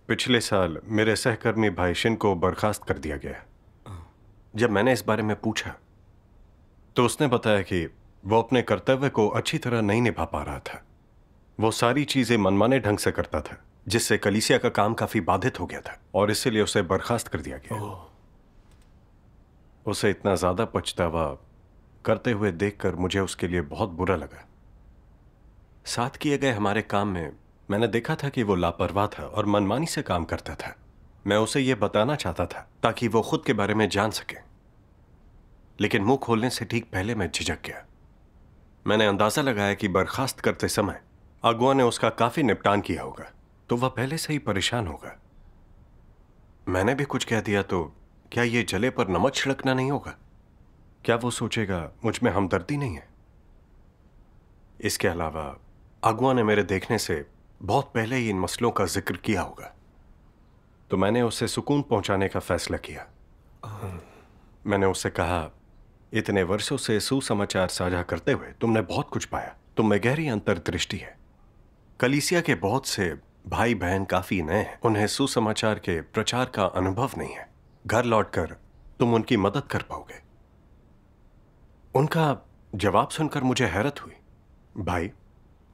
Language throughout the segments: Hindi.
पिछले साल मेरे सहकर्मी भाई शिन को बर्खास्त कर दिया गया। जब मैंने इस बारे में पूछा तो उसने बताया कि वो अपने कर्तव्य को अच्छी तरह नहीं निभा पा रहा था। वो सारी चीजें मनमाने ढंग से करता था, जिससे कलीसिया का काम काफी बाधित हो गया था और इसीलिए उसे बर्खास्त कर दिया गया। उसे इतना ज्यादा पछतावा करते हुए देखकर मुझे उसके लिए बहुत बुरा लगा। साथ किए गए हमारे काम में मैंने देखा था कि वो लापरवाह था और मनमानी से काम करता था। मैं उसे यह बताना चाहता था ताकि वो खुद के बारे में जान सके, लेकिन मुंह खोलने से ठीक पहले मैं झिझक गया। मैंने अंदाजा लगाया कि बर्खास्त करते समय अगुआ ने उसका काफी निपटान किया होगा, तो वह पहले से ही परेशान होगा। मैंने भी कुछ कह दिया तो क्या यह जले पर नमक छिड़कना नहीं होगा? क्या वो सोचेगा मुझ में हमदर्दी नहीं है? इसके अलावा अगुआ ने मेरे देखने से बहुत पहले ही इन मसलों का जिक्र किया होगा, तो मैंने उसे सुकून पहुंचाने का फैसला किया। मैंने उससे कहा, इतने वर्षों से सुसमाचार साझा करते हुए तुमने बहुत कुछ पाया। तुम में गहरी अंतर्दृष्टि है। कलीसिया के बहुत से भाई बहन काफी नए हैं, उन्हें सुसमाचार के प्रचार का अनुभव नहीं है। घर लौटकर तुम उनकी मदद कर पाओगे। उनका जवाब सुनकर मुझे हैरत हुई। भाई,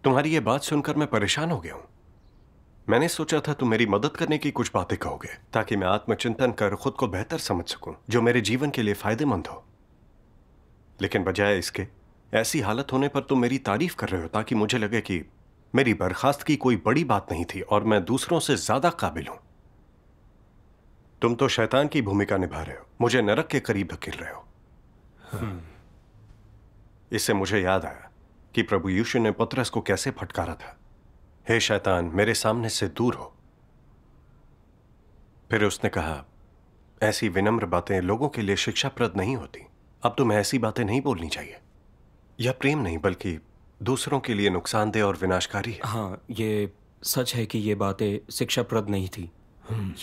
तुम्हारी ये बात सुनकर मैं परेशान हो गया हूं। मैंने सोचा था तुम मेरी मदद करने की कुछ बातें कहोगे ताकि मैं आत्मचिंतन कर खुद को बेहतर समझ सकूं, जो मेरे जीवन के लिए फायदेमंद हो। लेकिन बजाय इसके ऐसी हालत होने पर तुम मेरी तारीफ कर रहे हो ताकि मुझे लगे कि मेरी बर्खास्त की कोई बड़ी बात नहीं थी और मैं दूसरों से ज्यादा काबिल हूं। तुम तो शैतान की भूमिका निभा रहे हो, मुझे नरक के करीब धकेल रहे हो। इससे मुझे याद आया कि प्रभु यीशु ने पतरस को कैसे फटकारा था, हे शैतान, मेरे सामने से दूर हो। फिर उसने कहा, ऐसी विनम्र बातें लोगों के लिए शिक्षाप्रद नहीं होती। अब तुम्हें ऐसी बातें नहीं बोलनी चाहिए। यह प्रेम नहीं बल्कि दूसरों के लिए नुकसानदेह और विनाशकारी है। हाँ, ये सच है कि ये बातें शिक्षाप्रद नहीं थी।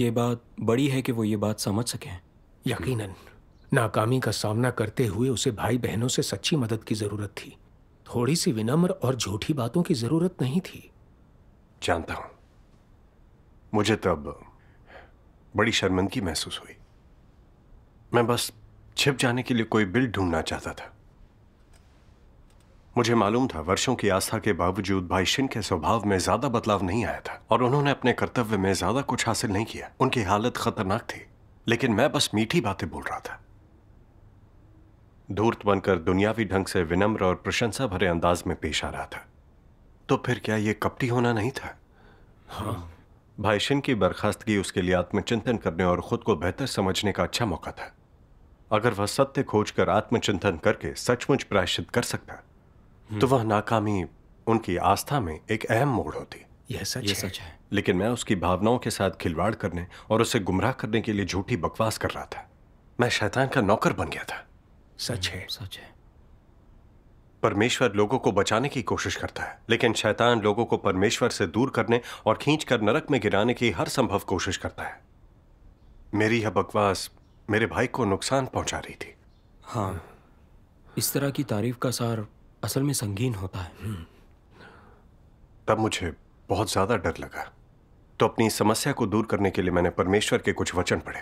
ये बात बड़ी है कि वो ये बात समझ सकें। यकीनन नाकामी का सामना करते हुए उसे भाई बहनों से सच्ची मदद की जरूरत थी। थोड़ी सी विनम्र और झूठी बातों की जरूरत नहीं थी। जानता हूं, मुझे तब बड़ी शर्मिंदगी महसूस हुई। मैं बस छिप जाने के लिए कोई बिल ढूंढना चाहता था। मुझे मालूम था वर्षों की आस्था के बावजूद भाई शिन के स्वभाव में ज्यादा बदलाव नहीं आया था और उन्होंने अपने कर्तव्य में ज्यादा कुछ हासिल नहीं किया। उनकी हालत खतरनाक थी, लेकिन मैं बस मीठी बातें बोल रहा था। धूर्त बनकर दुनियावी ढंग से विनम्र और प्रशंसा भरे अंदाज में पेश आ रहा था। तो फिर क्या यह कपटी होना नहीं था? हाँ। भाई शिन की बर्खास्तगी उसके लिए आत्मचिंतन करने और खुद को बेहतर समझने का अच्छा मौका था। अगर वह सत्य खोजकर आत्मचिंतन करके सचमुच प्रायश्चित कर सकता तो वह नाकामी उनकी आस्था में एक अहम मोड़ होती। यह सच है। लेकिन मैं उसकी भावनाओं के साथ खिलवाड़ करने और उसे गुमराह करने के लिए झूठी बकवास कर रहा था। मैं शैतान का नौकर बन गया था। सच है। परमेश्वर लोगों को बचाने की कोशिश करता है, लेकिन शैतान लोगों को परमेश्वर से दूर करने और खींचकर नरक में गिराने की हर संभव कोशिश करता है। मेरी यह बकवास मेरे भाई को नुकसान पहुंचा रही थी। हाँ, इस तरह की तारीफ का सार असल में संगीन होता है। तब मुझे बहुत ज्यादा डर लगा, तो अपनी समस्या को दूर करने के लिए मैंने परमेश्वर के कुछ वचन पढ़े।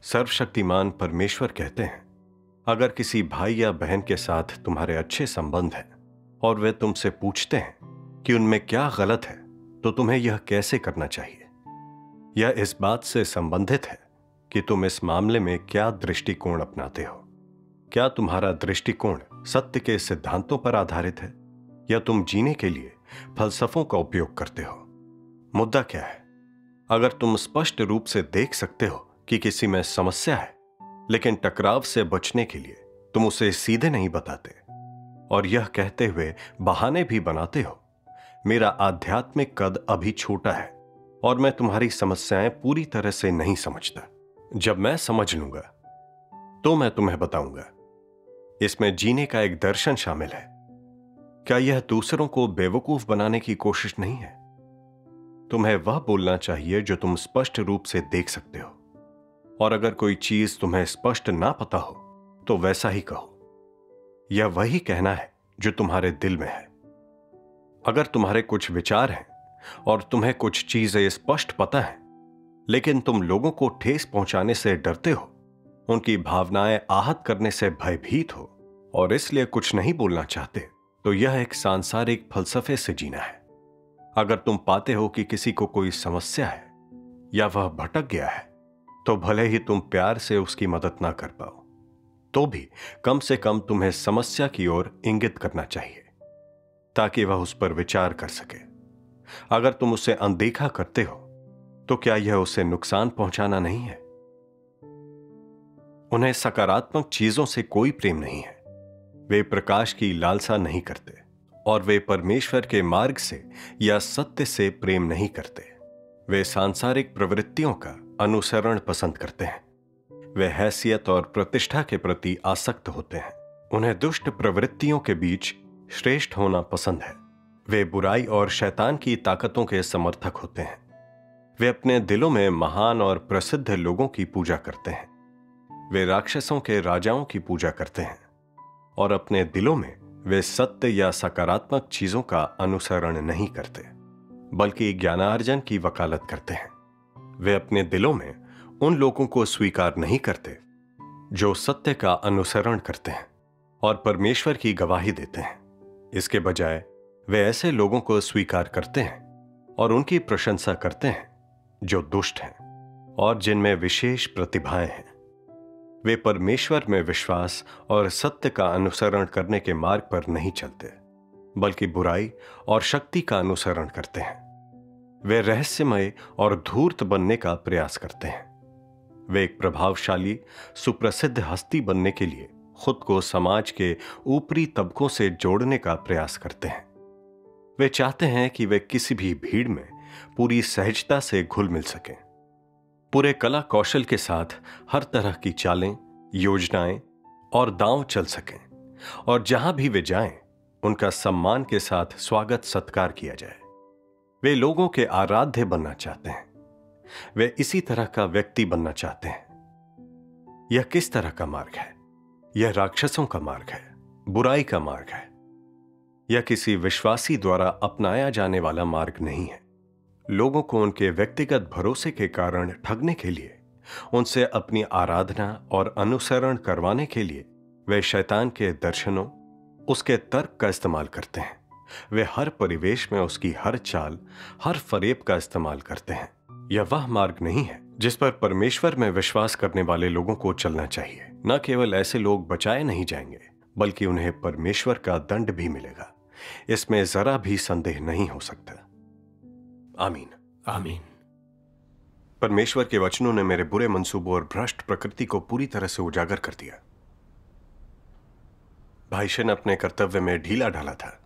सर्वशक्तिमान परमेश्वर कहते हैं, अगर किसी भाई या बहन के साथ तुम्हारे अच्छे संबंध हैं और वे तुमसे पूछते हैं कि उनमें क्या गलत है, तो तुम्हें यह कैसे करना चाहिए? यह इस बात से संबंधित है कि तुम इस मामले में क्या दृष्टिकोण अपनाते हो। क्या तुम्हारा दृष्टिकोण सत्य के सिद्धांतों पर आधारित है या तुम जीने के लिए फलसफों का उपयोग करते हो? मुद्दा क्या है? अगर तुम स्पष्ट रूप से देख सकते हो कि किसी में समस्या है, लेकिन टकराव से बचने के लिए तुम उसे सीधे नहीं बताते और यह कहते हुए बहाने भी बनाते हो, मेरा आध्यात्मिक कद अभी छोटा है और मैं तुम्हारी समस्याएं पूरी तरह से नहीं समझता। जब मैं समझ लूंगा तो मैं तुम्हें बताऊंगा। इसमें जीने का एक दर्शन शामिल है। क्या यह दूसरों को बेवकूफ बनाने की कोशिश नहीं है? तुम्हें वह बोलना चाहिए जो तुम स्पष्ट रूप से देख सकते हो, और अगर कोई चीज तुम्हें स्पष्ट ना पता हो तो वैसा ही कहो। यह वही कहना है जो तुम्हारे दिल में है। अगर तुम्हारे कुछ विचार हैं और तुम्हें कुछ चीजें स्पष्ट पता है, लेकिन तुम लोगों को ठेस पहुंचाने से डरते हो, उनकी भावनाएं आहत करने से भयभीत हो और इसलिए कुछ नहीं बोलना चाहते, तो यह एक सांसारिक फलसफे से जीना है। अगर तुम पाते हो कि किसी को कोई समस्या है या वह भटक गया है, तो भले ही तुम प्यार से उसकी मदद ना कर पाओ, तो भी कम से कम तुम्हें समस्या की ओर इंगित करना चाहिए ताकि वह उस पर विचार कर सके। अगर तुम उसे अनदेखा करते हो, तो क्या यह उसे नुकसान पहुंचाना नहीं है? उन्हें सकारात्मक चीजों से कोई प्रेम नहीं है। वे प्रकाश की लालसा नहीं करते और वे परमेश्वर के मार्ग से या सत्य से प्रेम नहीं करते। वे सांसारिक प्रवृत्तियों का अनुसरण पसंद करते हैं। वे हैसियत और प्रतिष्ठा के प्रति आसक्त होते हैं। उन्हें दुष्ट प्रवृत्तियों के बीच श्रेष्ठ होना पसंद है। वे बुराई और शैतान की ताकतों के समर्थक होते हैं। वे अपने दिलों में महान और प्रसिद्ध लोगों की पूजा करते हैं। वे राक्षसों के राजाओं की पूजा करते हैं और अपने दिलों में वे सत्य या सकारात्मक चीजों का अनुसरण नहीं करते, बल्कि ज्ञानार्जन की वकालत करते हैं। वे अपने दिलों में उन लोगों को स्वीकार नहीं करते जो सत्य का अनुसरण करते हैं और परमेश्वर की गवाही देते हैं। इसके बजाय वे ऐसे लोगों को स्वीकार करते हैं और उनकी प्रशंसा करते हैं जो दुष्ट हैं और जिनमें विशेष प्रतिभाएं हैं। वे परमेश्वर में विश्वास और सत्य का अनुसरण करने के मार्ग पर नहीं चलते, बल्कि बुराई और शक्ति का अनुसरण करते हैं। वे रहस्यमय और धूर्त बनने का प्रयास करते हैं। वे एक प्रभावशाली, सुप्रसिद्ध हस्ती बनने के लिए खुद को समाज के ऊपरी तबकों से जोड़ने का प्रयास करते हैं। वे चाहते हैं कि वे किसी भी भीड़ में पूरी सहजता से घुल मिल सकें, पूरे कला कौशल के साथ हर तरह की चालें, योजनाएं और दांव चल सकें, और जहां भी वे जाएं, उनका सम्मान के साथ स्वागत सत्कार किया जाए। वे लोगों के आराध्य बनना चाहते हैं। वे इसी तरह का व्यक्ति बनना चाहते हैं। यह किस तरह का मार्ग है? यह राक्षसों का मार्ग है, बुराई का मार्ग है। यह किसी विश्वासी द्वारा अपनाया जाने वाला मार्ग नहीं है। लोगों को उनके व्यक्तिगत भरोसे के कारण ठगने के लिए, उनसे अपनी आराधना और अनुसरण करवाने के लिए वे शैतान के दर्शनों, उसके तर्क का इस्तेमाल करते हैं। वे हर परिवेश में उसकी हर चाल, हर फरेब का इस्तेमाल करते हैं। यह वह मार्ग नहीं है जिस पर परमेश्वर में विश्वास करने वाले लोगों को चलना चाहिए। न केवल ऐसे लोग बचाए नहीं जाएंगे, बल्कि उन्हें परमेश्वर का दंड भी मिलेगा। इसमें जरा भी संदेह नहीं हो सकता। आमीन। आमीन। परमेश्वर के वचनों ने मेरे बुरे मंसूबों और भ्रष्ट प्रकृति को पूरी तरह से उजागर कर दिया। भाईशे ने अपने कर्तव्य में ढीला ढाला था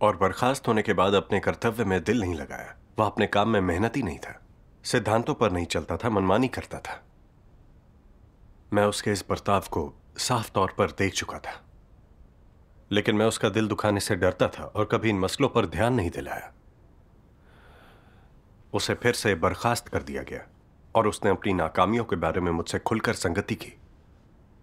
और बर्खास्त होने के बाद अपने कर्तव्य में दिल नहीं लगाया। वह अपने काम में मेहनती नहीं था, सिद्धांतों पर नहीं चलता था, मनमानी करता था। मैं उसके इस बर्ताव को साफ तौर पर देख चुका था, लेकिन मैं उसका दिल दुखाने से डरता था और कभी इन मसलों पर ध्यान नहीं दिलाया। उसे फिर से बर्खास्त कर दिया गया और उसने अपनी नाकामियों के बारे में मुझसे खुलकर संगति की।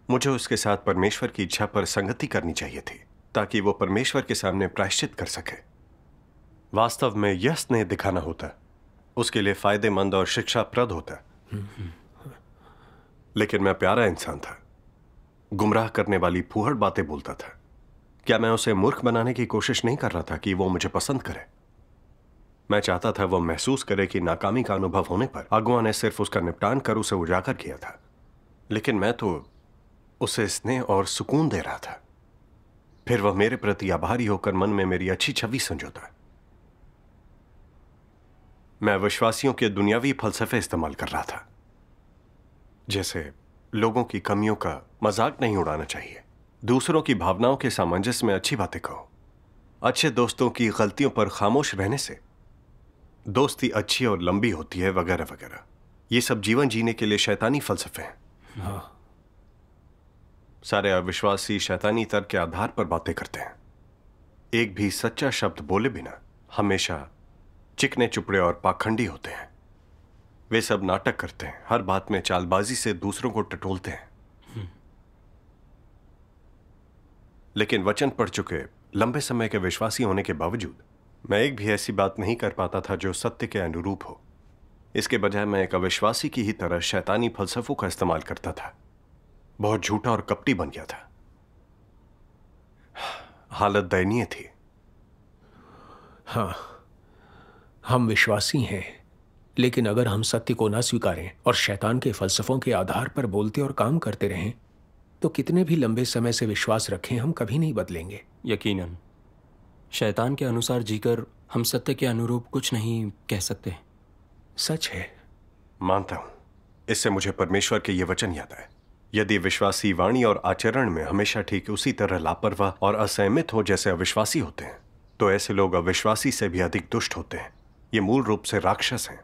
मुझे उसके साथ परमेश्वर की इच्छा पर संगति करनी चाहिए थी ताकि वो परमेश्वर के सामने प्रायश्चित कर सके। वास्तव में यह स्नेह दिखाना होता, उसके लिए फायदेमंद और शिक्षाप्रद होता। लेकिन मैं प्यारा इंसान था, गुमराह करने वाली फूहड़ बातें बोलता था। क्या मैं उसे मूर्ख बनाने की कोशिश नहीं कर रहा था कि वो मुझे पसंद करे? मैं चाहता था वो महसूस करे कि नाकामी का अनुभव होने पर अगुआ ने सिर्फ उसका निपटान कर उसे उजागर किया था, लेकिन मैं तो उसे स्नेह और सुकून दे रहा था। फिर वह मेरे प्रति आभारी होकर मन में मेरी अच्छी छवि संजोता। मैं विश्वासियों के दुनियावी फलसफे इस्तेमाल कर रहा था, जैसे लोगों की कमियों का मजाक नहीं उड़ाना चाहिए, दूसरों की भावनाओं के सामंजस्य में अच्छी बातें कहो, अच्छे दोस्तों की गलतियों पर खामोश रहने से दोस्ती अच्छी और लंबी होती है, वगैरह वगैरह। ये सब जीवन जीने के लिए शैतानी फलसफे हैं। हाँ। सारे अविश्वासी शैतानी तर्क के आधार पर बातें करते हैं। एक भी सच्चा शब्द बोले बिना हमेशा चिकने चुपड़े और पाखंडी होते हैं। वे सब नाटक करते हैं, हर बात में चालबाजी से दूसरों को टटोलते हैं। लेकिन वचन पढ़ चुके लंबे समय के विश्वासी होने के बावजूद मैं एक भी ऐसी बात नहीं कर पाता था जो सत्य के अनुरूप हो। इसके बजाय मैं एक अविश्वासी की ही तरह शैतानी फलसफों का इस्तेमाल करता था। बहुत झूठा और कपटी बन गया था। हालत दयनीय थी। हाँ, हम विश्वासी हैं, लेकिन अगर हम सत्य को ना स्वीकारें और शैतान के फलसफों के आधार पर बोलते और काम करते रहें, तो कितने भी लंबे समय से विश्वास रखें, हम कभी नहीं बदलेंगे। यकीनन शैतान के अनुसार जीकर हम सत्य के अनुरूप कुछ नहीं कह सकते। सच है। मानता हूं। इससे मुझे परमेश्वर के ये वचन याद आए, यदि विश्वासी वाणी और आचरण में हमेशा ठीक उसी तरह लापरवाह और असहमित हो जैसे अविश्वासी होते हैं, तो ऐसे लोग अविश्वासी से भी अधिक दुष्ट होते हैं। ये मूल रूप से राक्षस हैं।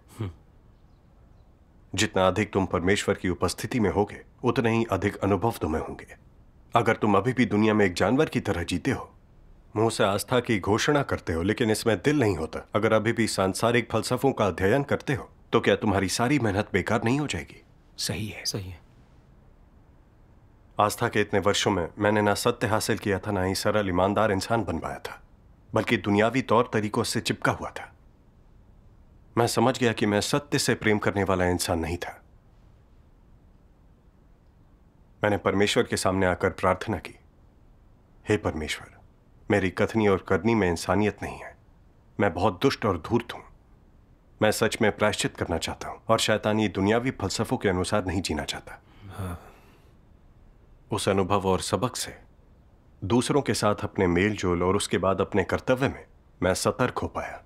जितना अधिक तुम परमेश्वर की उपस्थिति में होगे, उतने ही अधिक अनुभव तुम्हें होंगे। अगर तुम अभी भी दुनिया में एक जानवर की तरह जीते हो, मुंह से आस्था की घोषणा करते हो, लेकिन इसमें दिल नहीं होता, अगर अभी भी सांसारिक फलसफों का अध्ययन करते हो, तो क्या तुम्हारी सारी मेहनत बेकार नहीं हो जाएगी? सही है। सही है। आस्था के इतने वर्षों में मैंने ना सत्य हासिल किया था, ना ही सरल ईमानदार इंसान बन पाया था, बल्कि दुनियावी तौर तरीकों से चिपका हुआ था। मैं समझ गया कि मैं सत्य से प्रेम करने वाला इंसान नहीं था। मैंने परमेश्वर के सामने आकर प्रार्थना की, हे परमेश्वर, मेरी कथनी और करनी में इंसानियत नहीं है। मैं बहुत दुष्ट और धूर्त हूं। मैं सच में प्रायश्चित करना चाहता हूं और शैतानी दुनियावी फलसफों के अनुसार नहीं जीना चाहता। हाँ। उस अनुभव और सबक से दूसरों के साथ अपने मेल जोल और उसके बाद अपने कर्तव्य में मैं सतर्क हो पाया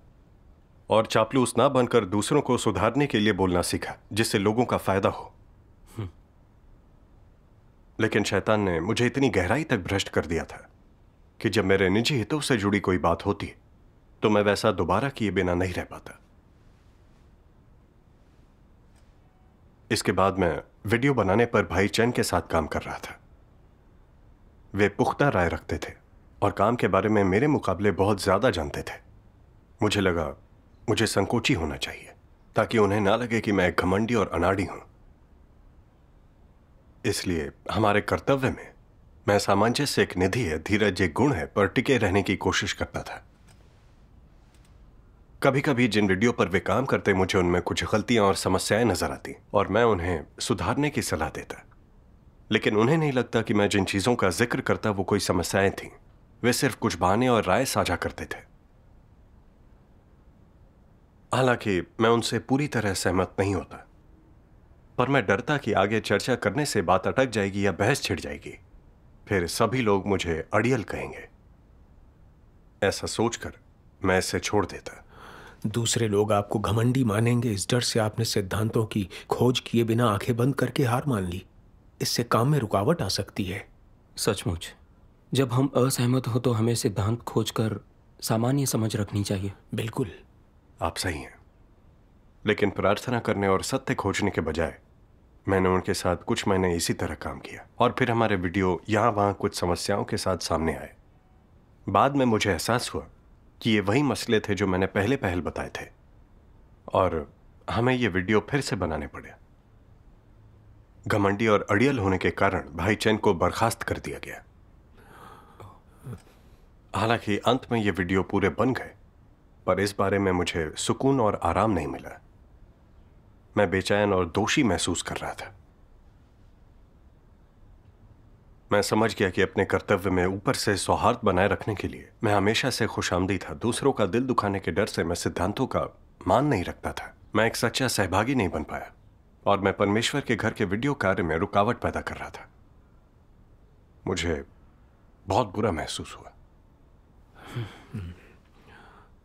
और चापलूस ना बनकर दूसरों को सुधारने के लिए बोलना सीखा, जिससे लोगों का फायदा हो। लेकिन शैतान ने मुझे इतनी गहराई तक भ्रष्ट कर दिया था कि जब मेरे निजी हितों से जुड़ी कोई बात होती तो मैं वैसा दोबारा किए बिना नहीं रह पाता। इसके बाद मैं वीडियो बनाने पर भाई चैन के साथ काम कर रहा था। वे पुख्ता राय रखते थे और काम के बारे में मेरे मुकाबले बहुत ज्यादा जानते थे। मुझे लगा मुझे संकोची होना चाहिए ताकि उन्हें ना लगे कि मैं एक घमंडी और अनाड़ी हूं। इसलिए हमारे कर्तव्य में मैं सामंजस्य एक निधि है, धीरज एक गुण है, पर टिके रहने की कोशिश करता था। कभी कभी जिन वीडियो पर वे काम करते, मुझे उनमें कुछ गलतियां और समस्याएं नजर आती और मैं उन्हें सुधारने की सलाह देता, लेकिन उन्हें नहीं लगता कि मैं जिन चीजों का जिक्र करता वो कोई समस्याएं थीं। वे सिर्फ कुछ बहाने और राय साझा करते थे। हालांकि मैं उनसे पूरी तरह सहमत नहीं होता, पर मैं डरता कि आगे चर्चा करने से बात अटक जाएगी या बहस छिड़ जाएगी, फिर सभी लोग मुझे अड़ियल कहेंगे। ऐसा सोचकर मैं इसे छोड़ देता। दूसरे लोग आपको घमंडी मानेंगे, इस डर से आपने सिद्धांतों की खोज किए बिना आंखें बंद करके हार मान ली। इससे काम में रुकावट आ सकती है। सचमुच, जब हम असहमत हो तो हमें सिद्धांत खोजकर सामान्य समझ रखनी चाहिए। बिल्कुल, आप सही हैं। लेकिन प्रार्थना करने और सत्य खोजने के बजाय मैंने उनके साथ कुछ महीने इसी तरह काम किया और फिर हमारे वीडियो यहाँ वहाँ कुछ समस्याओं के साथ सामने आए। बाद में मुझे एहसास हुआ कि ये वही मसले थे जो मैंने पहले बताए थे और हमें ये वीडियो फिर से बनाने पड़े। घमंडी और अड़ियल होने के कारण भाई चैन को बर्खास्त कर दिया गया। हालांकि अंत में ये वीडियो पूरे बन गए, पर इस बारे में मुझे सुकून और आराम नहीं मिला। मैं बेचैन और दोषी महसूस कर रहा था। मैं समझ गया कि अपने कर्तव्य में ऊपर से सौहार्द बनाए रखने के लिए मैं हमेशा से खुशामदी था। दूसरों का दिल दुखाने के डर से मैं सिद्धांतों का मान नहीं रखता था। मैं एक सच्चा सहभागी नहीं बन पाया और मैं परमेश्वर के घर के वीडियो कार्य में रुकावट पैदा कर रहा था। मुझे बहुत बुरा महसूस हुआ।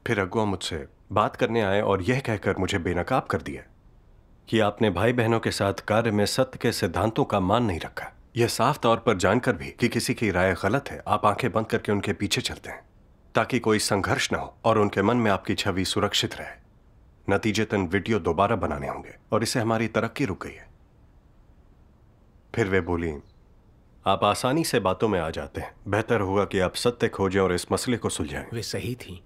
फिर अगुआ मुझसे बात करने आए और यह कहकर मुझे बेनकाब कर दिया कि आपने भाई बहनों के साथ कार्य में सत्य के सिद्धांतों का मान नहीं रखा। यह साफ तौर पर जानकर भी कि किसी की राय गलत है, आप आंखें बंद करके उनके पीछे चलते हैं ताकि कोई संघर्ष न हो और उनके मन में आपकी छवि सुरक्षित रहे। नतीजतन वीडियो दोबारा बनाने होंगे और इससे हमारी तरक्की रुक गई है। फिर वे बोली, आप आसानी से बातों में आ जाते हैं, बेहतर होगा कि आप सत्य खोजें और इस मसले को सुलझाएं। वे सही थी।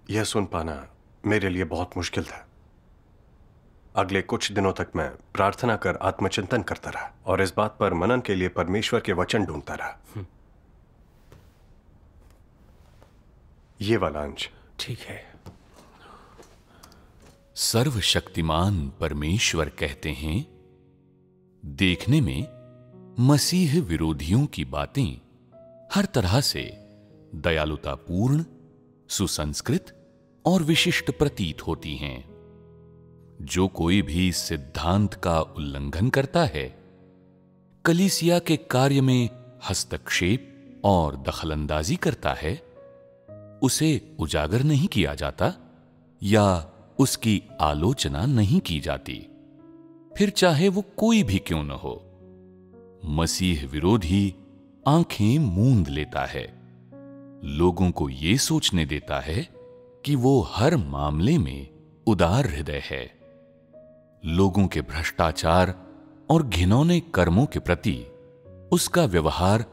यह सुन पाना मेरे लिए बहुत मुश्किल था। अगले कुछ दिनों तक मैं प्रार्थना कर आत्मचिंतन करता रहा और इस बात पर मनन के लिए परमेश्वर के वचन ढूंढता रहा। ये वाला अंश। ठीक है। सर्वशक्तिमान परमेश्वर कहते हैं, देखने में मसीह विरोधियों की बातें हर तरह से दयालुतापूर्ण, सुसंस्कृत और विशिष्ट प्रतीत होती हैं। जो कोई भी सिद्धांत का उल्लंघन करता है, कलीसिया के कार्य में हस्तक्षेप और दखलंदाजी करता है, उसे उजागर नहीं किया जाता या उसकी आलोचना नहीं की जाती, फिर चाहे वो कोई भी क्यों न हो। मसीह विरोधी आंखें मूंद लेता है, लोगों को ये सोचने देता है कि वो हर मामले में उदार हृदय है। लोगों के भ्रष्टाचार और घिनौने कर्मों के प्रति उसका व्यवहार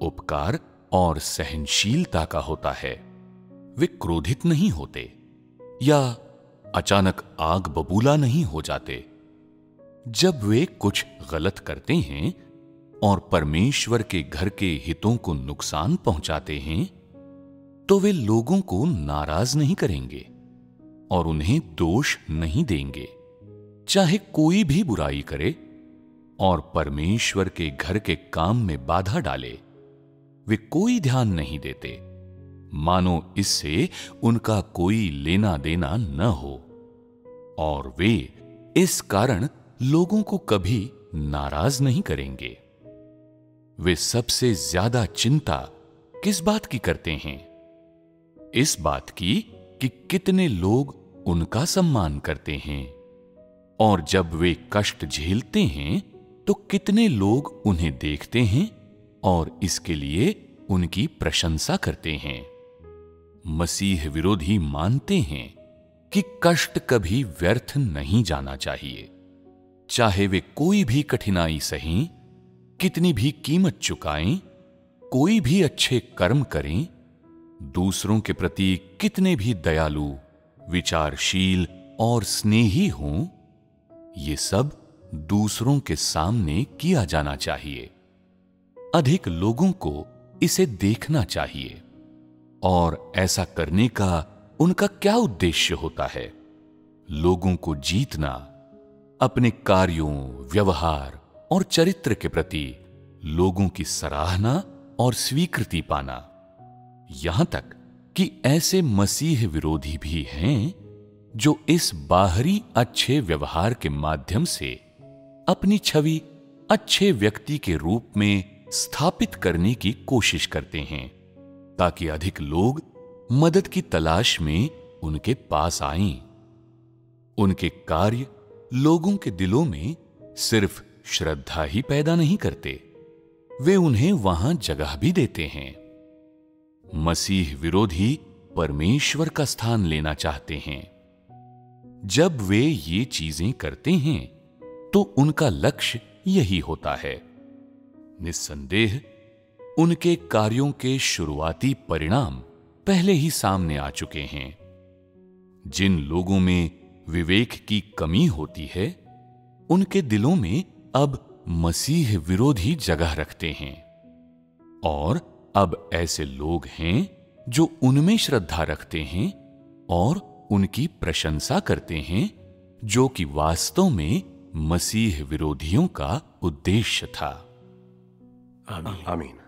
उपकार और सहनशीलता का होता है। वे क्रोधित नहीं होते या अचानक आग बबूला नहीं हो जाते। जब वे कुछ गलत करते हैं और परमेश्वर के घर के हितों को नुकसान पहुंचाते हैं, तो वे लोगों को नाराज नहीं करेंगे और उन्हें दोष नहीं देंगे, चाहे कोई भी बुराई करे और परमेश्वर के घर के काम में बाधा डाले। वे कोई ध्यान नहीं देते, मानो इससे उनका कोई लेना देना न हो, और वे इस कारण लोगों को कभी नाराज नहीं करेंगे। वे सबसे ज्यादा चिंता किस बात की करते हैं? इस बात की कि कितने लोग उनका सम्मान करते हैं, और जब वे कष्ट झेलते हैं तो कितने लोग उन्हें देखते हैं और इसके लिए उनकी प्रशंसा करते हैं। मसीह विरोधी मानते हैं कि कष्ट कभी व्यर्थ नहीं जाना चाहिए। चाहे वे कोई भी कठिनाई सहें, कितनी भी कीमत चुकाएं, कोई भी अच्छे कर्म करें, दूसरों के प्रति कितने भी दयालु, विचारशील और स्नेही हों, ये सब दूसरों के सामने किया जाना चाहिए। अधिक लोगों को इसे देखना चाहिए। और ऐसा करने का उनका क्या उद्देश्य होता है? लोगों को जीतना, अपने कार्यों, व्यवहार और चरित्र के प्रति लोगों की सराहना और स्वीकृति पाना। यहां तक कि ऐसे मसीह विरोधी भी हैं जो इस बाहरी अच्छे व्यवहार के माध्यम से अपनी छवि अच्छे व्यक्ति के रूप में स्थापित करने की कोशिश करते हैं, ताकि अधिक लोग मदद की तलाश में उनके पास आएं। उनके कार्य लोगों के दिलों में सिर्फ श्रद्धा ही पैदा नहीं करते, वे उन्हें वहां जगह भी देते हैं। मसीह विरोधी परमेश्वर का स्थान लेना चाहते हैं। जब वे ये चीजें करते हैं तो उनका लक्ष्य यही होता है। निस्संदेह उनके कार्यों के शुरुआती परिणाम पहले ही सामने आ चुके हैं। जिन लोगों में विवेक की कमी होती है, उनके दिलों में अब मसीह विरोधी जगह रखते हैं, और अब ऐसे लोग हैं जो उनमें श्रद्धा रखते हैं और उनकी प्रशंसा करते हैं, जो कि वास्तव में मसीह विरोधियों का उद्देश्य था। आमीन। आमीन।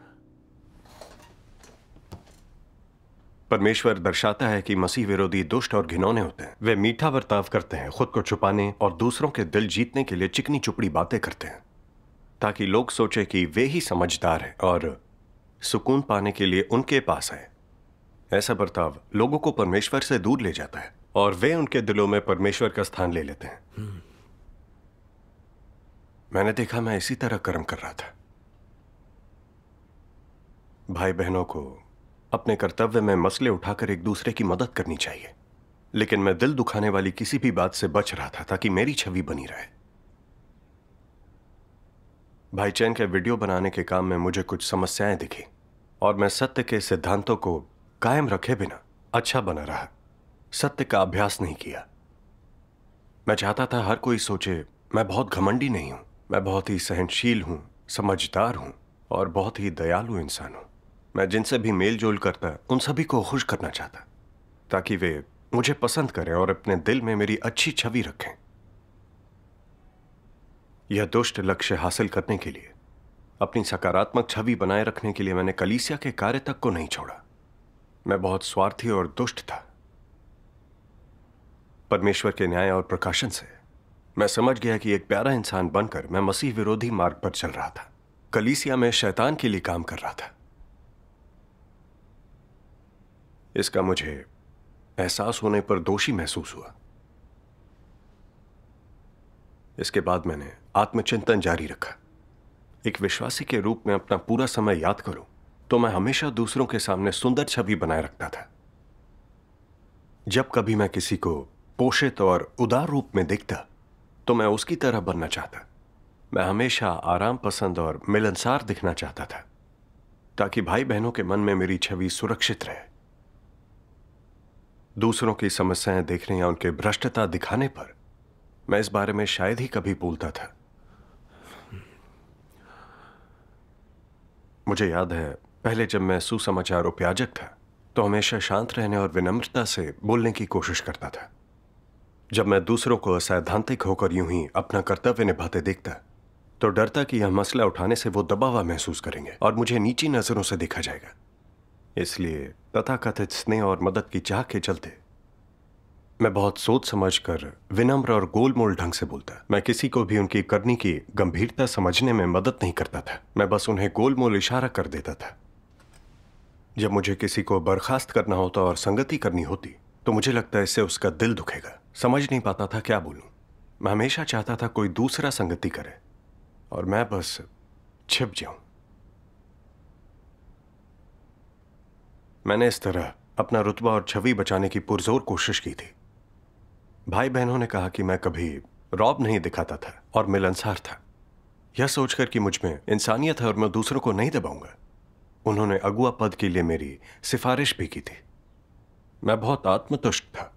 परमेश्वर दर्शाता है कि मसीह विरोधी दुष्ट और घिनौने होते हैं। वे मीठा बर्ताव करते हैं, खुद को छुपाने और दूसरों के दिल जीतने के लिए चिकनी चुपड़ी बातें करते हैं, ताकि लोग सोचे कि वे ही समझदार हैं और सुकून पाने के लिए उनके पास है। ऐसा बर्ताव लोगों को परमेश्वर से दूर ले जाता है और वे उनके दिलों में परमेश्वर का स्थान ले लेते हैं। मैंने देखा, मैं इसी तरह कर्म कर रहा था। भाई बहनों को अपने कर्तव्य में मसले उठाकर एक दूसरे की मदद करनी चाहिए, लेकिन मैं दिल दुखाने वाली किसी भी बात से बच रहा था ताकि मेरी छवि बनी रहे। भाई चैन के वीडियो बनाने के काम में मुझे कुछ समस्याएं दिखी और मैं सत्य के सिद्धांतों को कायम रखे बिना अच्छा बना रहा, सत्य का अभ्यास नहीं किया। मैं चाहता था हर कोई सोचे मैं बहुत घमंडी नहीं हूं, मैं बहुत ही सहनशील हूं, समझदार हूं और बहुत ही दयालु इंसान हूं। मैं जिनसे भी मेल जोल करता उन सभी को खुश करना चाहता, ताकि वे मुझे पसंद करें और अपने दिल में मेरी अच्छी छवि रखें। यह दुष्ट लक्ष्य हासिल करने के लिए, अपनी सकारात्मक छवि बनाए रखने के लिए मैंने कलीसिया के कार्य तक को नहीं छोड़ा। मैं बहुत स्वार्थी और दुष्ट था। परमेश्वर के न्याय और प्रकाशन से मैं समझ गया कि एक प्यारा इंसान बनकर मैं मसीह विरोधी मार्ग पर चल रहा था। कलीसिया में शैतान के लिए काम कर रहा था। इसका मुझे एहसास होने पर दोषी महसूस हुआ। इसके बाद मैंने आत्मचिंतन जारी रखा। एक विश्वासी के रूप में अपना पूरा समय याद करूं तो मैं हमेशा दूसरों के सामने सुंदर छवि बनाए रखता था। जब कभी मैं किसी को पोषित और उदार रूप में देखता तो मैं उसकी तरह बनना चाहता। मैं हमेशा आराम पसंद और मिलनसार दिखना चाहता था, ताकि भाई बहनों के मन में मेरी छवि सुरक्षित रहे। दूसरों की समस्याएं देखने या उनके भ्रष्टता दिखाने पर मैं इस बारे में शायद ही कभी बोलता था। मुझे याद है, पहले जब मैं सुसमाचार उपयाजक था तो हमेशा शांत रहने और विनम्रता से बोलने की कोशिश करता था। जब मैं दूसरों को असैद्धांतिक होकर यूं ही अपना कर्तव्य निभाते देखता तो डरता कि यह मसला उठाने से वो दबाव महसूस करेंगे और मुझे नीची नजरों से देखा जाएगा। इसलिए तथाकथित स्नेह और मदद की चाह के चलते मैं बहुत सोच समझकर विनम्र और गोलमोल ढंग से बोलता। मैं किसी को भी उनकी करनी की गंभीरता समझने में मदद नहीं करता था। मैं बस उन्हें गोलमोल इशारा कर देता था। जब मुझे किसी को बर्खास्त करना होता और संगति करनी होती तो मुझे लगता है इससे उसका दिल दुखेगा। समझ नहीं पाता था क्या बोलूं। मैं हमेशा चाहता था कोई दूसरा संगति करे और मैं बस छिप जाऊं। मैंने इस तरह अपना रुतबा और छवि बचाने की पुरजोर कोशिश की थी। भाई बहनों ने कहा कि मैं कभी रौब नहीं दिखाता था और मिलनसार था, यह सोचकर कि मुझ में इंसानियत है और मैं दूसरों को नहीं दबाऊंगा। उन्होंने अगुआ पद के लिए मेरी सिफारिश भी की थी। मैं बहुत आत्मतुष्ट था।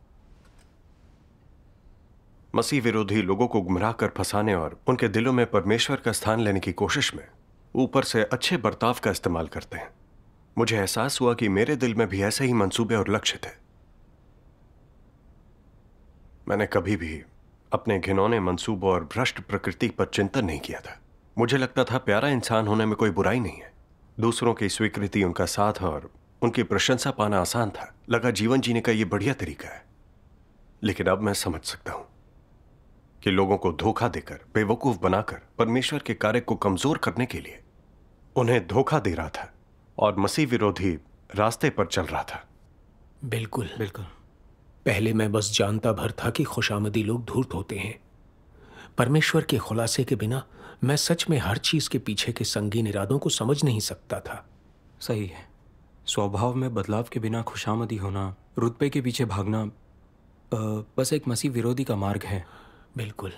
मसीह विरोधी लोगों को गुमराह कर फंसाने और उनके दिलों में परमेश्वर का स्थान लेने की कोशिश में ऊपर से अच्छे बर्ताव का इस्तेमाल करते हैं। मुझे एहसास हुआ कि मेरे दिल में भी ऐसे ही मंसूबे और लक्ष्य थे। मैंने कभी भी अपने घिनौने मंसूबों और भ्रष्ट प्रकृति पर चिंतन नहीं किया था। मुझे लगता था प्यारा इंसान होने में कोई बुराई नहीं है। दूसरों की स्वीकृति, उनका साथ और उनकी प्रशंसा पाना आसान था। लगा जीवन जीने का यह बढ़िया तरीका है। लेकिन अब मैं समझ सकता हूं कि लोगों को धोखा देकर, बेवकूफ बनाकर परमेश्वर के कार्य को कमजोर करने के लिए उन्हें धोखा दे रहा था और मसीह विरोधी रास्ते पर चल रहा था। बिल्कुल बिल्कुल। पहले मैं बस जानता भर था कि खुशामदी लोग धूर्त होते हैं। परमेश्वर के खुलासे के बिना मैं सच में हर चीज के पीछे के संगीन इरादों को समझ नहीं सकता था। सही है। स्वभाव में बदलाव के बिना खुशामदी होना, रुतबे के पीछे भागना बस एक मसीह विरोधी का मार्ग है। बिल्कुल,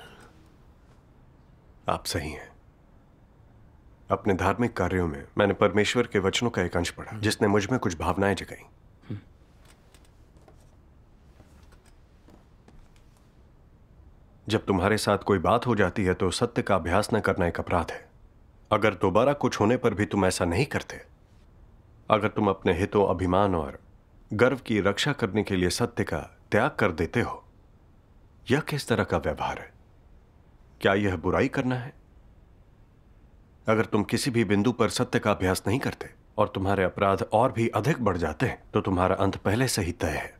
आप सही हैं। अपने धार्मिक कार्यों में मैंने परमेश्वर के वचनों का एक अंश पढ़ा जिसने मुझ में कुछ भावनाएं जगाई। जब तुम्हारे साथ कोई बात हो जाती है तो सत्य का अभ्यास न करना एक अपराध है। अगर दोबारा कुछ होने पर भी तुम ऐसा नहीं करते, अगर तुम अपने हितों, अभिमान और गर्व की रक्षा करने के लिए सत्य का त्याग कर देते हो, यह किस तरह का व्यवहार है? क्या यह बुराई करना है? अगर तुम किसी भी बिंदु पर सत्य का अभ्यास नहीं करते और तुम्हारे अपराध और भी अधिक बढ़ जाते हैं तो तुम्हारा अंत पहले से ही तय है।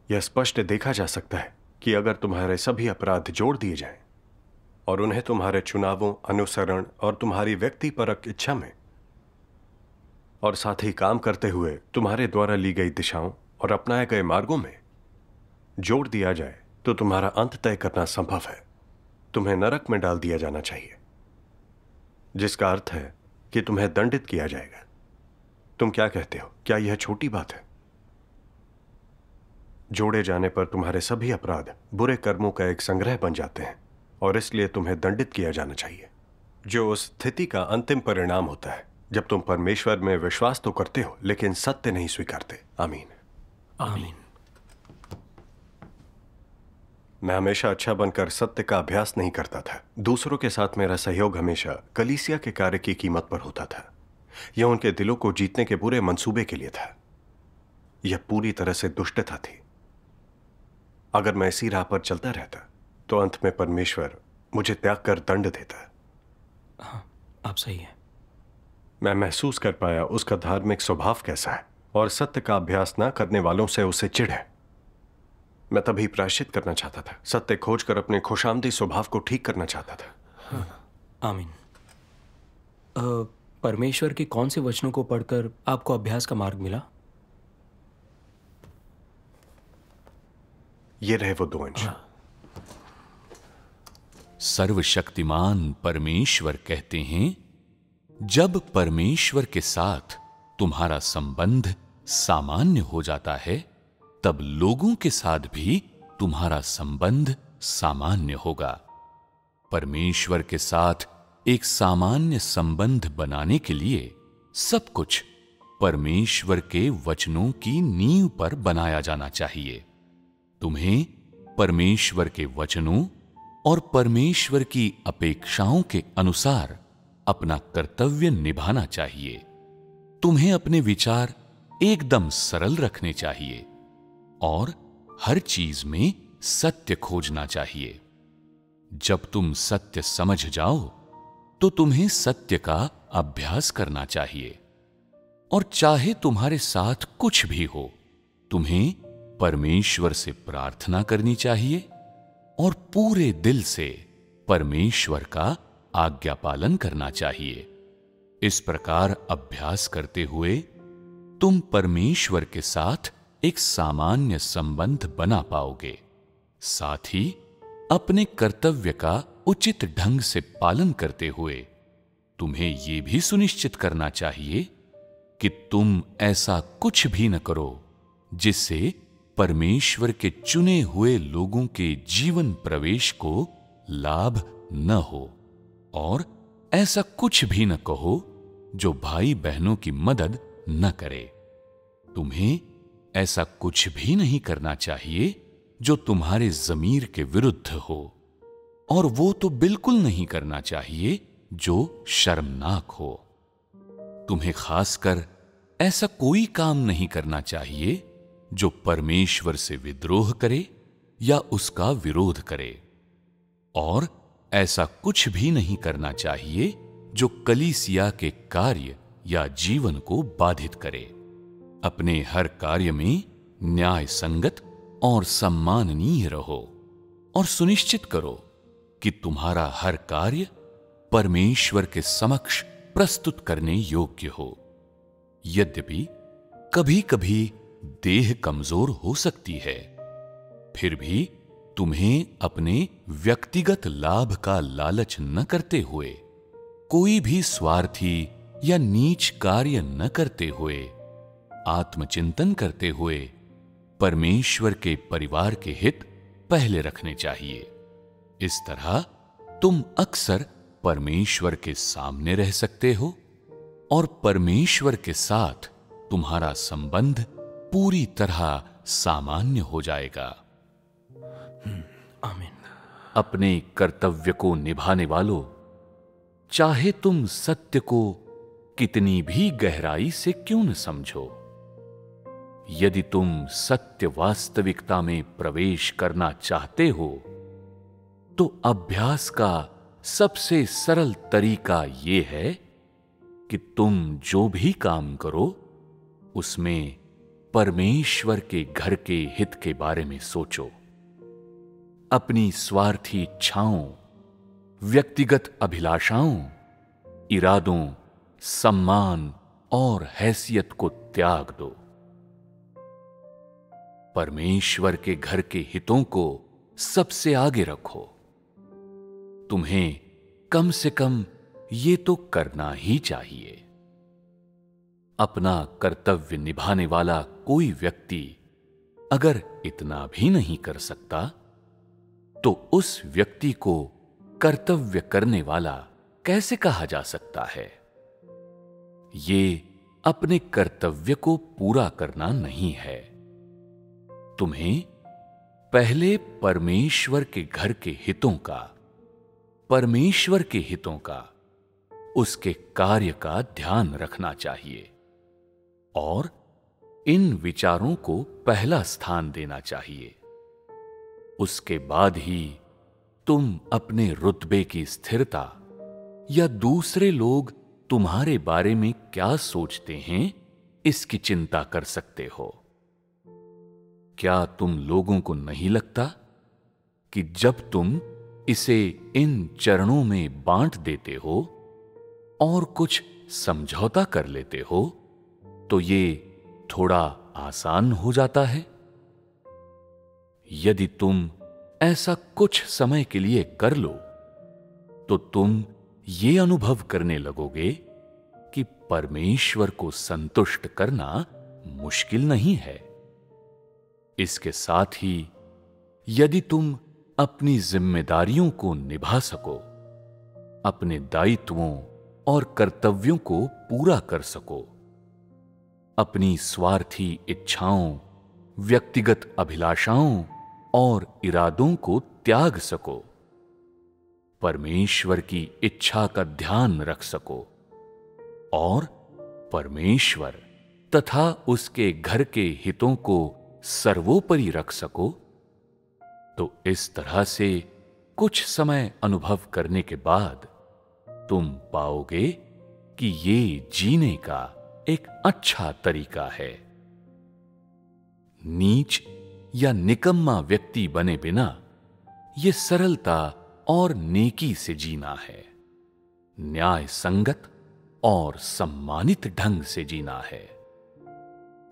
यह स्पष्ट देखा जा सकता है कि अगर तुम्हारे सभी अपराध जोड़ दिए जाएं और उन्हें तुम्हारे चुनावों, अनुसरण और तुम्हारी व्यक्तिपरक इच्छा में और साथ ही काम करते हुए तुम्हारे द्वारा ली गई दिशाओं और अपनाए गए मार्गों में जोड़ दिया जाए तो तुम्हारा अंत तय करना संभव है। तुम्हें नरक में डाल दिया जाना चाहिए, जिसका अर्थ है कि तुम्हें दंडित किया जाएगा। तुम क्या कहते हो? क्या यह छोटी बात है? जोड़े जाने पर तुम्हारे सभी अपराध बुरे कर्मों का एक संग्रह बन जाते हैं और इसलिए तुम्हें दंडित किया जाना चाहिए, जो उस स्थिति का अंतिम परिणाम होता है जब तुम परमेश्वर में विश्वास तो करते हो लेकिन सत्य नहीं स्वीकारते। आमीन। आमीन। मैं हमेशा अच्छा बनकर सत्य का अभ्यास नहीं करता था। दूसरों के साथ मेरा सहयोग हमेशा कलीसिया के कार्य की कीमत पर होता था। यह उनके दिलों को जीतने के पूरे मंसूबे के लिए था। यह पूरी तरह से दुष्टता थी। अगर मैं इसी राह पर चलता रहता तो अंत में परमेश्वर मुझे त्याग कर दंड देता। हाँ, आप सही हैं। मैं महसूस कर पाया उसका धार्मिक स्वभाव कैसा है और सत्य का अभ्यास ना करने वालों से उसे चिढ़ है। मैं तभी प्रायश्चित करना चाहता था, सत्य खोजकर अपने खुशामदी स्वभाव को ठीक करना चाहता था। आमीन। परमेश्वर के कौन से वचनों को पढ़कर आपको अभ्यास का मार्ग मिला? ये रहे वो 2 अंश। सर्वशक्तिमान परमेश्वर कहते हैं, जब परमेश्वर के साथ तुम्हारा संबंध सामान्य हो जाता है, तब लोगों के साथ भी तुम्हारा संबंध सामान्य होगा। परमेश्वर के साथ एक सामान्य संबंध बनाने के लिए सब कुछ परमेश्वर के वचनों की नींव पर बनाया जाना चाहिए। तुम्हें परमेश्वर के वचनों और परमेश्वर की अपेक्षाओं के अनुसार अपना कर्तव्य निभाना चाहिए। तुम्हें अपने विचार एकदम सरल रखने चाहिए और हर चीज में सत्य खोजना चाहिए। जब तुम सत्य समझ जाओ तो तुम्हें सत्य का अभ्यास करना चाहिए, और चाहे तुम्हारे साथ कुछ भी हो, तुम्हें परमेश्वर से प्रार्थना करनी चाहिए और पूरे दिल से परमेश्वर का आज्ञा पालन करना चाहिए। इस प्रकार अभ्यास करते हुए तुम परमेश्वर के साथ एक सामान्य संबंध बना पाओगे। साथ ही अपने कर्तव्य का उचित ढंग से पालन करते हुए तुम्हें यह भी सुनिश्चित करना चाहिए कि तुम ऐसा कुछ भी न करो जिससे परमेश्वर के चुने हुए लोगों के जीवन प्रवेश को लाभ न हो, और ऐसा कुछ भी न कहो जो भाई बहनों की मदद न करे। तुम्हें ऐसा कुछ भी नहीं करना चाहिए जो तुम्हारे ज़मीर के विरुद्ध हो, और वो तो बिल्कुल नहीं करना चाहिए जो शर्मनाक हो। तुम्हें खासकर ऐसा कोई काम नहीं करना चाहिए जो परमेश्वर से विद्रोह करे या उसका विरोध करे, और ऐसा कुछ भी नहीं करना चाहिए जो कलीसिया के कार्य या जीवन को बाधित करे। अपने हर कार्य में न्याय संगत और सम्माननीय रहो, और सुनिश्चित करो कि तुम्हारा हर कार्य परमेश्वर के समक्ष प्रस्तुत करने योग्य हो। यद्यपि कभी कभी देह कमजोर हो सकती है, फिर भी तुम्हें अपने व्यक्तिगत लाभ का लालच न करते हुए, कोई भी स्वार्थी या नीच कार्य न करते हुए, आत्मचिंतन करते हुए परमेश्वर के परिवार के हित पहले रखने चाहिए। इस तरह तुम अक्सर परमेश्वर के सामने रह सकते हो और परमेश्वर के साथ तुम्हारा संबंध पूरी तरह सामान्य हो जाएगा। आमीन। अपने कर्तव्य को निभाने वालों, चाहे तुम सत्य को कितनी भी गहराई से क्यों न समझो, यदि तुम सत्य वास्तविकता में प्रवेश करना चाहते हो तो अभ्यास का सबसे सरल तरीका यह है कि तुम जो भी काम करो उसमें परमेश्वर के घर के हित के बारे में सोचो। अपनी स्वार्थी इच्छाओं, व्यक्तिगत अभिलाषाओं, इरादों, सम्मान और हैसियत को त्याग दो। परमेश्वर के घर के हितों को सबसे आगे रखो। तुम्हें कम से कम ये तो करना ही चाहिए। अपना कर्तव्य निभाने वाला कोई व्यक्ति अगर इतना भी नहीं कर सकता तो उस व्यक्ति को कर्तव्य करने वाला कैसे कहा जा सकता है? ये अपने कर्तव्य को पूरा करना नहीं है। तुम्हें पहले परमेश्वर के घर के हितों का, परमेश्वर के हितों का उसके कार्य का ध्यान रखना चाहिए और इन विचारों को पहला स्थान देना चाहिए। उसके बाद ही तुम अपने रुतबे की स्थिरता या दूसरे लोग तुम्हारे बारे में क्या सोचते हैं इसकी चिंता कर सकते हो। क्या तुम लोगों को नहीं लगता कि जब तुम इसे इन चरणों में बांट देते हो और कुछ समझौता कर लेते हो तो ये थोड़ा आसान हो जाता है? यदि तुम ऐसा कुछ समय के लिए कर लो तो तुम ये अनुभव करने लगोगे कि परमेश्वर को संतुष्ट करना मुश्किल नहीं है। इसके साथ ही यदि तुम अपनी जिम्मेदारियों को निभा सको, अपने दायित्वों और कर्तव्यों को पूरा कर सको, अपनी स्वार्थी इच्छाओं, व्यक्तिगत अभिलाषाओं और इरादों को त्याग सको, परमेश्वर की इच्छा का ध्यान रख सको और परमेश्वर तथा उसके घर के हितों को सर्वोपरि रख सको, तो इस तरह से कुछ समय अनुभव करने के बाद तुम पाओगे कि ये जीने का एक अच्छा तरीका है। नीच या निकम्मा व्यक्ति बने बिना ये सरलता और नेकी से जीना है, न्याय संगत और सम्मानित ढंग से जीना है।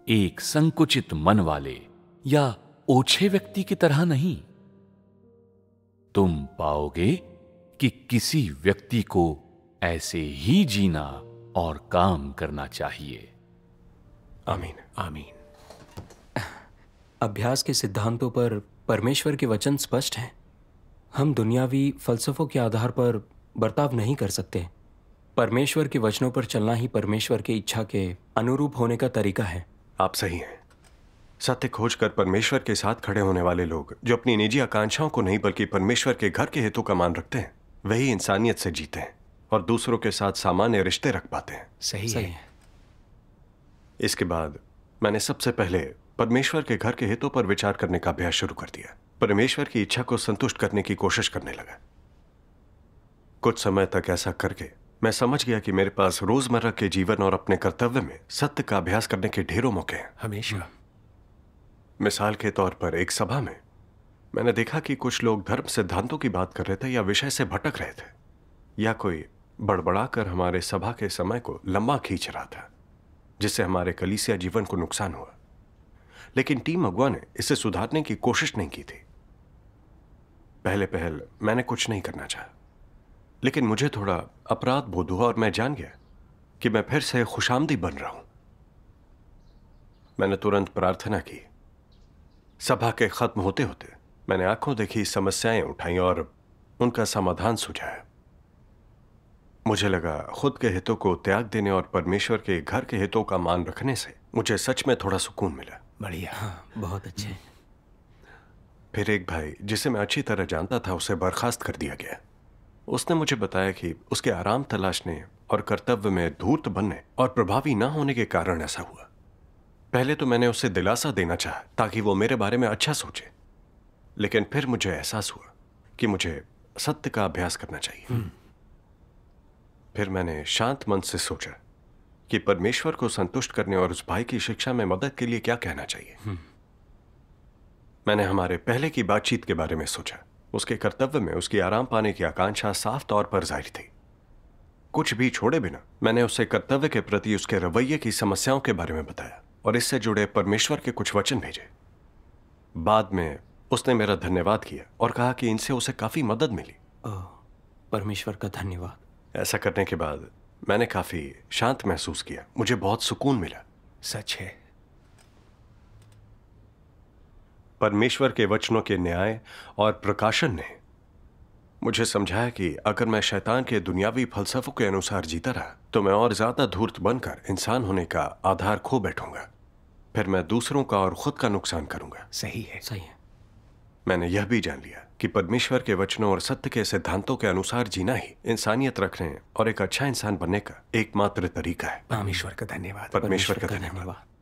एक संकुचित मन वाले या ओछे व्यक्ति की तरह नहीं। तुम पाओगे कि किसी व्यक्ति को ऐसे ही जीना और काम करना चाहिए। आमीन। आमीन। अभ्यास के सिद्धांतों पर परमेश्वर के वचन स्पष्ट हैं। हम दुनियावी फलसफों के आधार पर बर्ताव नहीं कर सकते। परमेश्वर के वचनों पर चलना ही परमेश्वर की इच्छा के अनुरूप होने का तरीका है। आप सही हैं। सत्य खोजकर परमेश्वर के साथ खड़े होने वाले लोग जो अपनी निजी आकांक्षाओं को नहीं बल्कि परमेश्वर के घर के हितों का मान रखते हैं, वही इंसानियत से जीते हैं और दूसरों के साथ सामान्य रिश्ते रख पाते हैं। सही है। इसके बाद मैंने सबसे पहले परमेश्वर के घर के हितों पर विचार करने का अभ्यास शुरू कर दिया। परमेश्वर की इच्छा को संतुष्ट करने की कोशिश करने लगा। कुछ समय तक ऐसा करके मैं समझ गया कि मेरे पास रोजमर्रा के जीवन और अपने कर्तव्य में सत्य का अभ्यास करने के ढेरों मौके हैं। हमेशा। मिसाल के तौर पर एक सभा में मैंने देखा कि कुछ लोग धर्म सिद्धांतों की बात कर रहे थे या विषय से भटक रहे थे, या कोई बड़बड़ाकर हमारे सभा के समय को लंबा खींच रहा था, जिससे हमारे कलीसिया जीवन को नुकसान हुआ। लेकिन टीम अगुआ ने इसे सुधारने की कोशिश नहीं की थी। पहले पहल मैंने कुछ नहीं करना चाहा, लेकिन मुझे थोड़ा अपराध बोध हुआ और मैं जान गया कि मैं फिर से खुशामदी बन रहा हूं। मैंने तुरंत प्रार्थना की। सभा के खत्म होते होते मैंने आंखों देखी समस्याएं उठाई और उनका समाधान सुझाया। मुझे लगा खुद के हितों को त्याग देने और परमेश्वर के घर के हितों का मान रखने से मुझे सच में थोड़ा सुकून मिला। बढ़िया। हाँ, बहुत अच्छे। फिर एक भाई जिसे मैं अच्छी तरह जानता था, उसे बर्खास्त कर दिया गया। उसने मुझे बताया कि उसके आराम तलाशने और कर्तव्य में धूर्त बनने और प्रभावी ना होने के कारण ऐसा हुआ। पहले तो मैंने उसे दिलासा देना चाहा ताकि वो मेरे बारे में अच्छा सोचे, लेकिन फिर मुझे एहसास हुआ कि मुझे सत्य का अभ्यास करना चाहिए। फिर मैंने शांत मन से सोचा कि परमेश्वर को संतुष्ट करने और उस भाई की शिक्षा में मदद के लिए क्या कहना चाहिए। मैंने हमारे पहले की बातचीत के बारे में सोचा। उसके कर्तव्य में उसकी आराम पाने की आकांक्षा साफ तौर पर जाहिर थी। कुछ भी छोड़े बिना मैंने उसे कर्तव्य के प्रति उसके रवैये की समस्याओं के बारे में बताया और इससे जुड़े परमेश्वर के कुछ वचन भेजे। बाद में उसने मेरा धन्यवाद किया और कहा कि इनसे उसे काफी मदद मिली। परमेश्वर का धन्यवाद। ऐसा करने के बाद मैंने काफी शांत महसूस किया। मुझे बहुत सुकून मिला। सच है। परमेश्वर के वचनों के न्याय और प्रकाशन ने मुझे समझाया कि अगर मैं शैतान के दुनियावी फलसफों के अनुसार जीता रहा तो मैं और ज्यादा धूर्त बनकर इंसान होने का आधार खो बैठूंगा। फिर मैं दूसरों का और खुद का नुकसान करूंगा। सही है। सही है। मैंने यह भी जान लिया कि परमेश्वर के वचनों और सत्य के सिद्धांतों के अनुसार जीना ही इंसानियत रखने और एक अच्छा इंसान बनने का एकमात्र तरीका है। परमेश्वर का धन्यवाद। परमेश्वर का धन्यवाद।